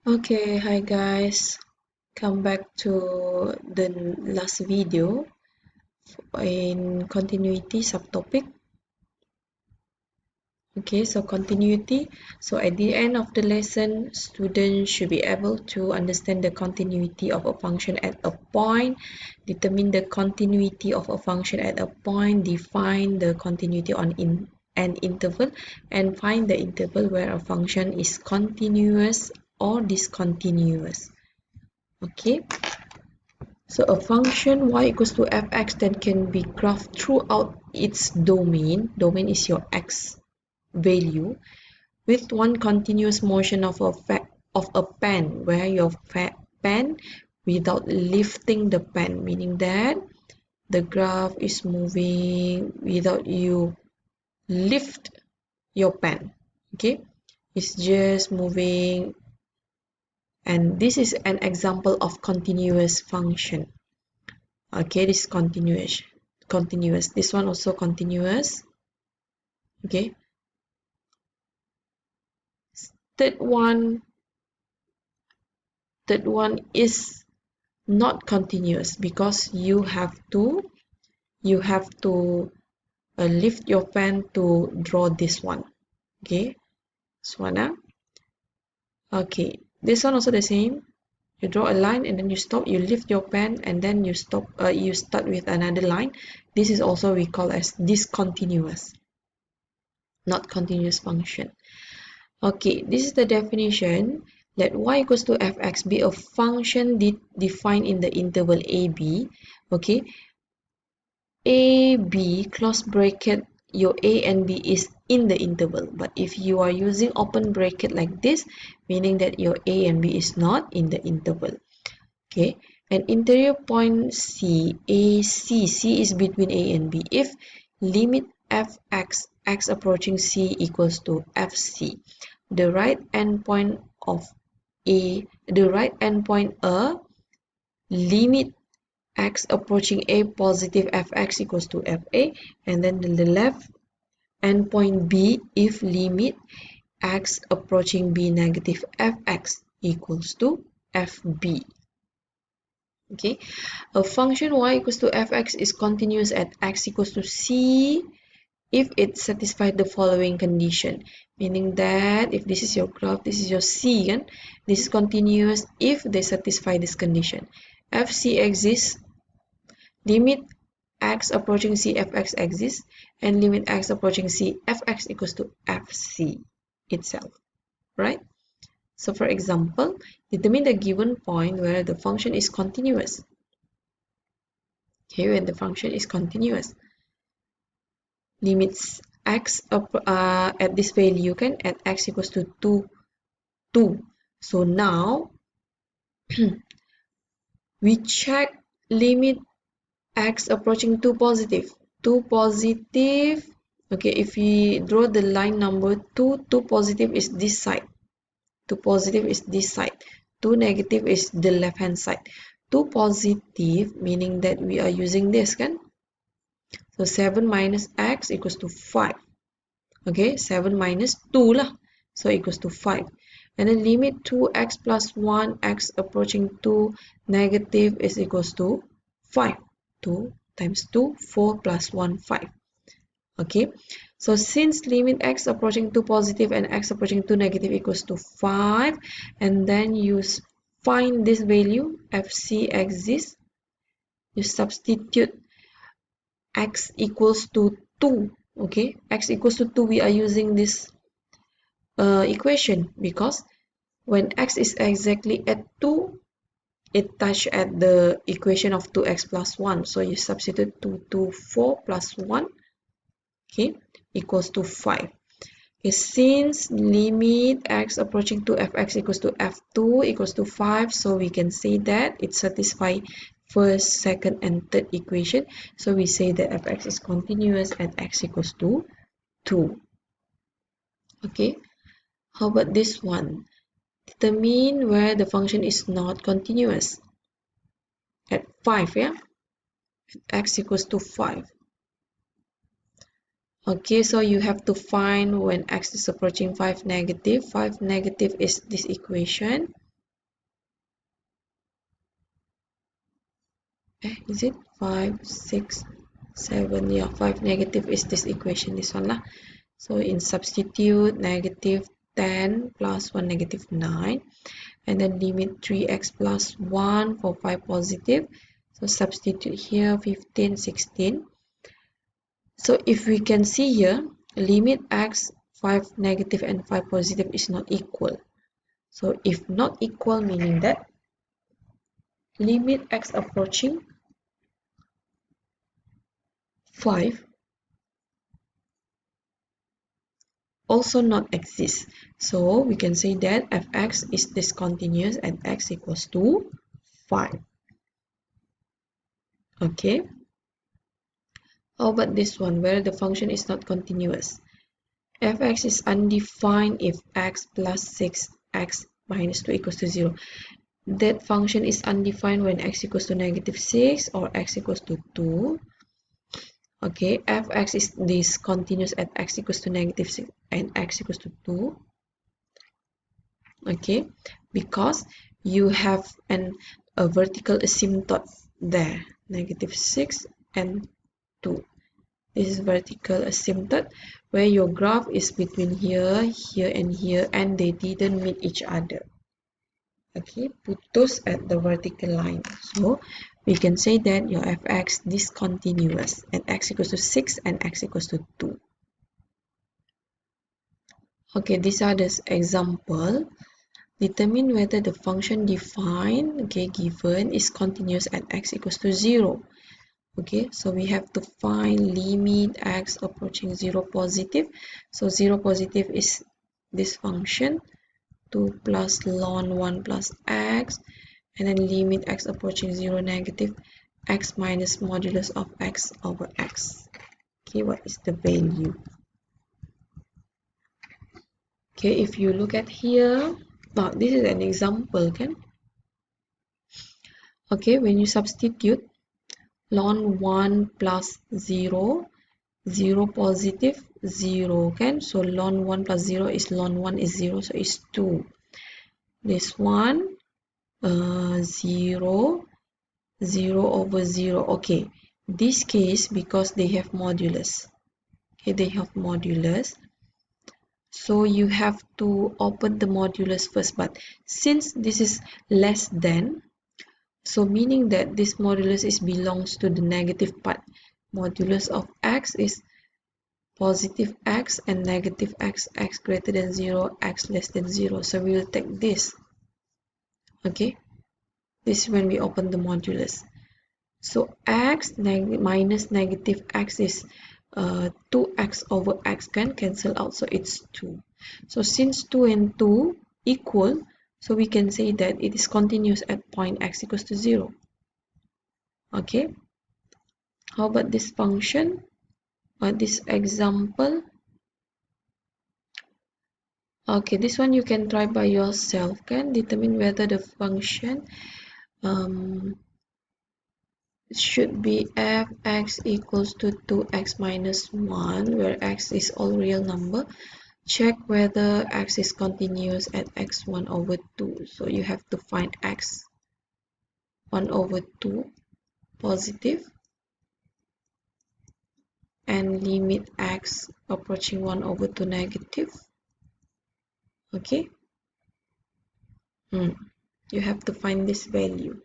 Okay, hi guys. Come back to the last video in continuity subtopic. Okay, so continuity. So at the end of the lesson, students should be able to understand the continuity of a function at a point, determine the continuity of a function at a point, define the continuity on an interval, and find the interval where a function is continuous or discontinuous. Okay. So a function y equals to fx then can be graphed throughout its domain. Domain is your x value with one continuous motion of a pen, where your pen without lifting the pen, meaning that the graph is moving without you lift your pen. Okay, it's just moving, and this is an example of continuous function. Okay, this is continuous, this one also continuous. Okay, third one is not continuous because you have to lift your pen to draw this one. Okay, this one. Okay, this one also the same. You draw a line and then you stop, you lift your pen and then you stop, you start with another line. This is also we call as discontinuous, not continuous function. Okay, this is the definition. Let y equals to fx be a function defined in the interval ab. Okay, ab close bracket, your a and b is in the interval, but if you are using open bracket like this, meaning that your a and b is not in the interval. Okay, an interior point c, c is between a and b. If limit fx, x approaching c equals to fc, the right endpoint of a limit x approaching a positive fx equals to fa, and then the left endpoint b if limit x approaching b negative fx equals to fb. Okay, a function y equals to fx is continuous at x equals to c if it satisfies the following condition, meaning that if this is your graph, this is your c, and this is continuous if they satisfy this condition. Fc exists, limit x approaching c fx exists, and limit x approaching c fx equals to fc itself, right? So for example, determine the given point where the function is continuous. Okay, when the function is continuous, limits x at this value can at x equals to 2. So now we check limit x approaching 2 positive. 2 positive. Okay, if we draw the line number 2, 2 positive is this side. 2 positive is this side. 2 negative is the left hand side. 2 positive meaning that we are using this, kan? So 7 minus x equals to 5. Okay, 7 minus 2 lah. So equals to 5. And then limit 2x plus 1, x approaching 2 negative is equals to 5. 2 times 2, 4 plus 1, 5. Okay, so since limit x approaching 2 positive and x approaching 2 negative equals to 5, and then you find this value, fc exists, you substitute x equals to 2. Okay, x equals to 2, we are using this equation because when x is exactly at 2, it touch at the equation of 2x plus 1. So you substitute 2 to 4 plus 1, okay, equals to 5. Okay, since limit x approaching to fx equals to f2 equals to 5, so we can say that it satisfies first, second, and third equation. So we say that fx is continuous at x equals to 2. Okay, how about this one? Determine where the function is not continuous. At 5, yeah? At x equals to 5. Okay, so you have to find when x is approaching 5 negative. 5 negative is this equation. is it 5, 6, 7? Yeah, 5 negative is this equation, this one lah. So in substitute, negative 10 plus 1 negative 9, and then limit 3x plus 1 for 5 positive. So substitute here 15, 16. So if we can see here, limit x 5 negative and 5 positive is not equal. So if not equal, meaning that limit x approaching 5 also not exist. So we can say that fx is discontinuous at x equals to 5. Okay. How about this one, where the function is not continuous? Fx is undefined if x plus 6x minus 2 equals to 0. That function is undefined when x equals to negative 6 or x equals to 2. Okay, fx is discontinuous at x equals to negative 6 and x equals to 2. Okay, because you have a vertical asymptote there, negative 6 and 2. This is vertical asymptote where your graph is between here, here and here, and they didn't meet each other. Okay, putus at the vertical line. So we can say that your fx discontinuous at x equals to 6 and x equals to 2. Okay, these are the example. Determine whether the function defined, okay, given is continuous at x equals to 0. Okay, so we have to find limit x approaching 0 positive. So 0 positive is this function 2 plus ln 1 plus x, and then limit x approaching 0 negative, x minus modulus of x over x. Okay, what is the value? Okay, if you look at here, now this is an example, can? Okay, when you substitute ln 1 plus 0, 0 positive, 0, can? So ln 1 plus 0 is ln 1 is 0, so it's 2. This one, 0, 0 over 0. Okay, this case, because they have modulus. Okay, they have modulus. So you have to open the modulus first, but since this is less than, so meaning that this modulus is belongs to the negative part. Modulus of x is positive x and negative x, x greater than 0, x less than 0. So we will take this. Okay, this is when we open the modulus. So x minus negative x is 2x over x, can cancel out, so it's 2. So since 2 and 2 equal, so we can say that it is continuous at point x equals to 0. Okay, how about this function or this example? Okay, this one you can try by yourself, can determine whether the function should be fx equals to 2x minus 1, where x is all real number. Check whether x is continuous at x 1 over 2. So you have to find x 1 over 2 positive and limit x approaching 1 over 2 negative. Okay, you have to find this value.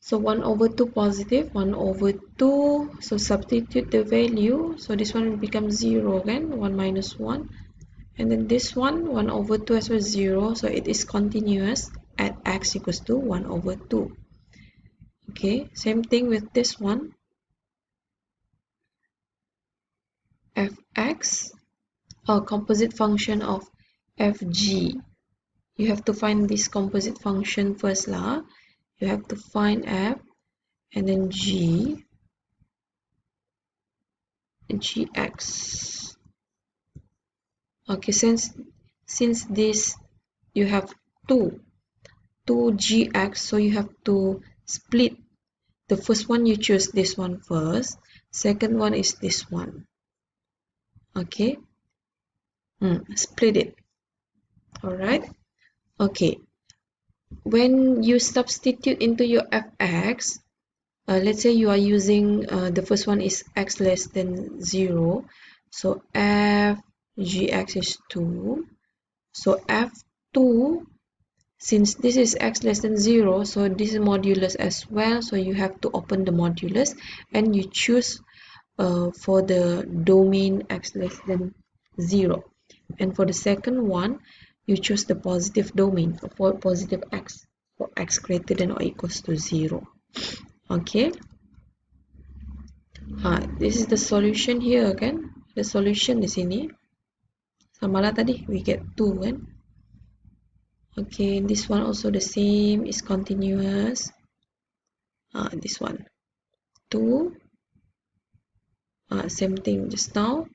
So 1 over 2 positive, 1 over 2, so substitute the value, so this one will become 0 again, 1 minus 1, and then this one, 1 over 2 as well, 0, so it is continuous at x equals to 1 over 2. Okay, same thing with this one, fx, a composite function of fg. You have to find this composite function first lah. You have to find f and then g, gx. Okay, since this you have 2gx, so you have to split. The first one you choose this one first, second one is this one. Okay, split it. All right. Okay, when you substitute into your fx, let's say you are using the first one is x less than 0, so f gx is 2. So f2, since this is x less than 0, so this is modulus as well, so you have to open the modulus and you choose for the domain x less than 0, and for the second one you choose the positive domain for positive x, for x greater than or equals to 0. Okay, this is the solution here kan, the solution di sini sama lah tadi, we get 2 kan. Okay, this one also the same, is continuous. This one 2, same thing just now.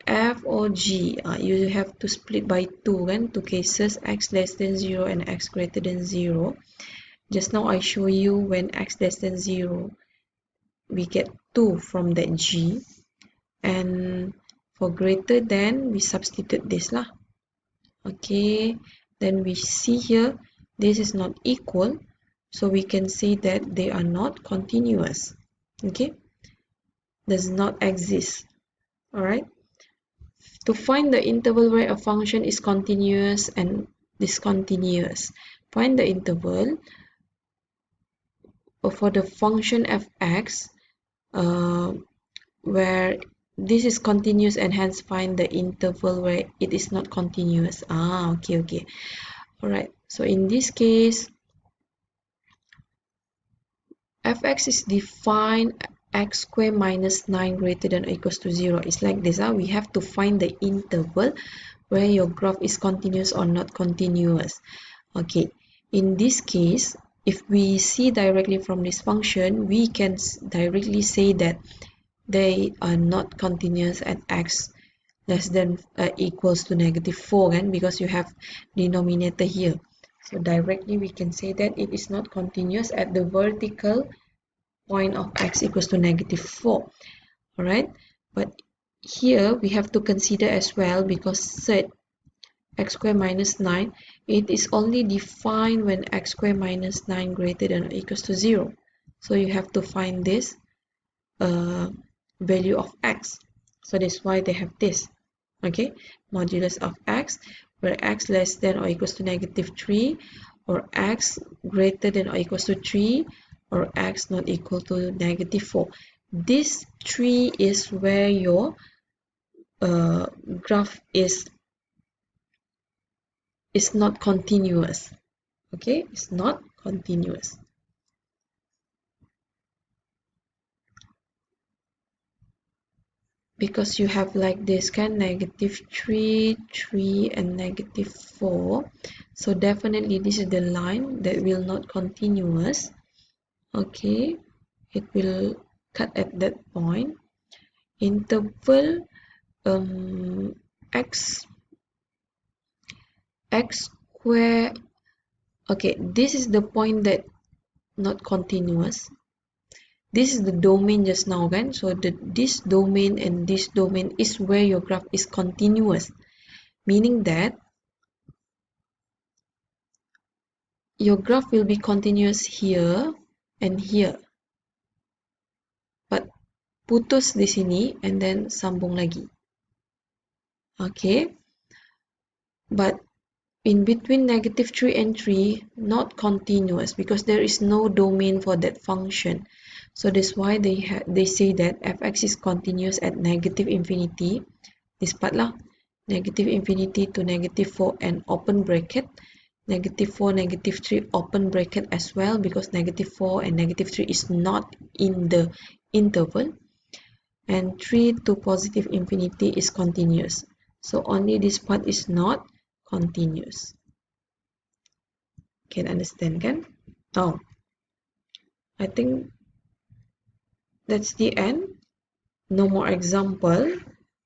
F or G, you have to split by 2 kan, two cases, x less than 0 and x greater than 0. Just now I show you when x less than 0 we get 2 from that G, and for greater than we substitute this lah. Okay, then we see here this is not equal, so we can say that they are not continuous. Okay, does not exist. Alright, to find the interval where a function is continuous and discontinuous, find the interval for the function fx where this is continuous, and hence find the interval where it is not continuous. Okay. Alright, so in this case fx is defined x squared minus 9 greater than or equals to 0. It's like this. We have to find the interval where your graph is continuous or not continuous. Okay, in this case, if we see directly from this function, we can directly say that they are not continuous at x less than equals to -4 kan, because you have denominator here. So directly we can say that it is not continuous at the vertical point of x equals to -4. Alright, but here we have to consider as well, because set x squared minus 9, it is only defined when x squared minus 9 greater than or equals to 0. So you have to find this value of x. So that's why they have this. Okay, modulus of x, where x less than or equals to -3, or x greater than or equals to 3, or x not equal to -4. This 3 is where your graph is not continuous. Okay, it's not continuous. Because you have like this kind, -3, 3 and -4. So definitely this is the line that will not continuous. Okay, it will cut at that point. Interval x square. Okay, this is the point that not continuous. This is the domain just now kan, so this domain and this domain is where your graph is continuous, meaning that your graph will be continuous here and here, but putus di sini and then sambung lagi. Okay, but in between -3 and 3 not continuous, because there is no domain for that function. So that's why they say that fx is continuous at -infinity, this part lah, -infinity to -4 and open bracket, -4, -3 open bracket as well, because -4 and -3 is not in the interval, and 3 to positive infinity is continuous. So only this part is not continuous. Can understand kan? Oh, I think that's the end. No more example.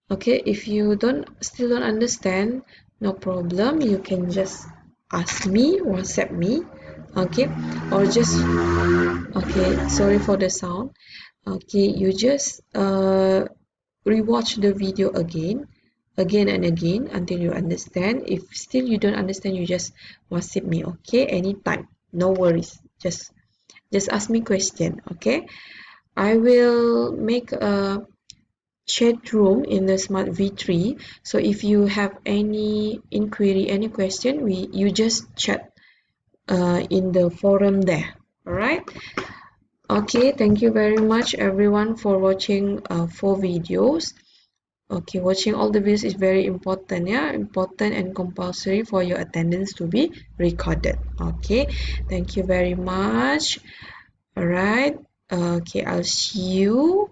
Okay, if you still don't understand, no problem, you can just ask me, WhatsApp me. Okay, or just, okay, sorry for the sound. Okay, you just rewatch the video again and again until you understand. If still you don't understand, you just WhatsApp me. Okay, anytime, no worries, just just ask me question. Okay, I will make a chat room in the Smart V3. So if you have any inquiry, any question, you just chat in the forum there. All right. Okay, thank you very much everyone for watching 4 videos. Okay, watching all the videos is very important, yeah, important and compulsory for your attendance to be recorded. Okay, thank you very much. All right. Okay, I'll see you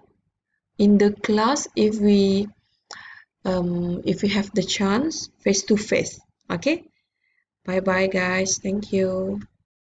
in the class if we have the chance face to face. Okay, bye bye guys, thank you.